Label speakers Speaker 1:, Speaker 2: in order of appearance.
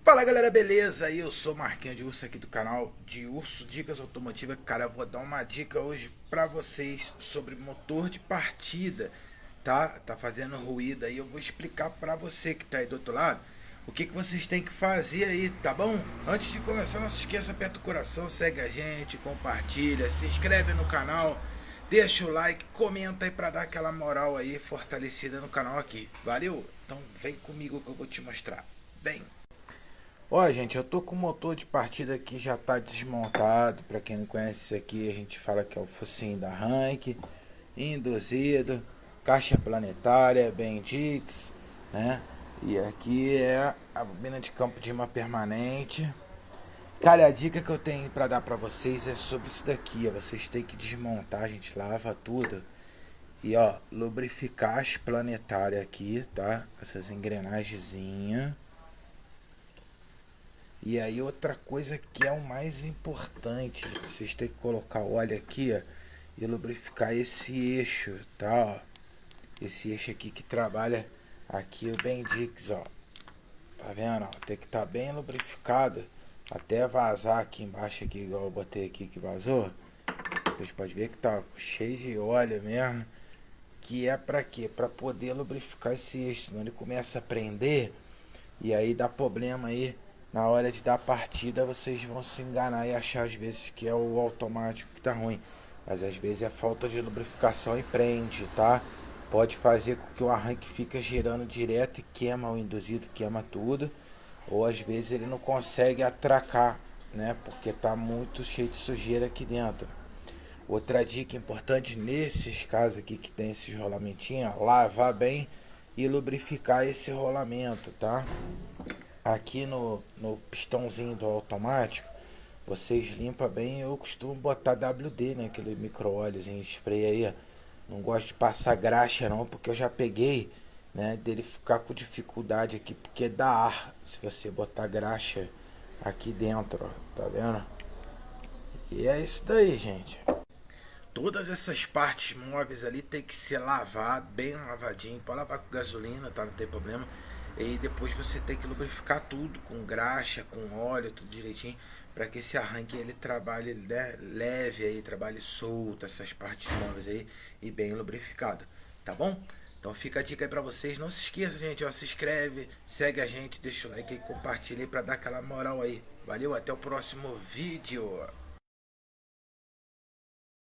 Speaker 1: Fala galera, beleza? Eu sou Marquinhos de Urso aqui do canal de Urso Dicas Automotivas. Cara, eu vou dar uma dica hoje pra vocês sobre motor de partida, tá? Tá fazendo ruído aí. Eu vou explicar pra você que tá aí do outro lado o que vocês têm que fazer aí, tá bom? Antes de começar, não se esqueça, aperta o coração, segue a gente, compartilha, se inscreve no canal, deixa o like, comenta aí pra dar aquela moral aí, fortalecida no canal aqui. Valeu? Então vem comigo que eu vou te mostrar. Bem. Ó, gente, eu tô com o motor de partida aqui, já tá desmontado. Pra quem não conhece isso aqui, a gente fala que é o focinho da Rank, induzido, caixa planetária, Bendix, né? E aqui é a bobina de campo de imã permanente. Cara, a dica que eu tenho pra dar pra vocês é sobre isso daqui, ó. Vocês têm que desmontar, a gente lava tudo. E ó, lubrificar as planetárias aqui, tá? Essas engrenagenzinhas. E aí outra coisa que é o mais importante, vocês têm que colocar óleo aqui, ó, e lubrificar esse eixo, tá? Ó. Esse eixo aqui que trabalha aqui o Bendix, ó. Tá vendo? Ó? Tem que estar bem lubrificado até vazar aqui embaixo aqui, igual eu botei aqui que vazou. Vocês podem ver que tá cheio de óleo mesmo. Que é pra quê? Pra poder lubrificar esse eixo, senão ele começa a prender e aí dá problema aí. Na hora de dar partida, vocês vão se enganar e achar às vezes que é o automático que tá ruim. Mas às vezes é falta de lubrificação e prende, tá? Pode fazer com que o arranque fique girando direto e queima o induzido, queima tudo. Ou às vezes ele não consegue atracar, né? Porque tá muito cheio de sujeira aqui dentro. Outra dica importante nesses casos aqui que tem esses rolamentinhos, lavar bem e lubrificar esse rolamento, tá? Aqui no pistãozinho do automático, vocês limpam bem. Eu costumo botar WD, né? Aquele micro óleozinho spray aí. Não gosto de passar graxa não, porque eu já peguei, né? Dele ficar com dificuldade aqui, porque dá ar se você botar graxa aqui dentro, ó. Tá vendo? E é isso daí, gente. Todas essas partes móveis ali tem que ser lavado, bem lavadinho. Pode lavar com gasolina, tá? Não tem problema. E depois você tem que lubrificar tudo com graxa, com óleo, tudo direitinho, para que esse arranque ele trabalhe, né, leve aí, trabalhe solto essas partes móveis aí e bem lubrificado, tá bom? Então fica a dica aí pra vocês. Não se esqueça, gente, ó, se inscreve, segue a gente, deixa o like aí, compartilha aí pra dar aquela moral aí. Valeu, até o próximo vídeo.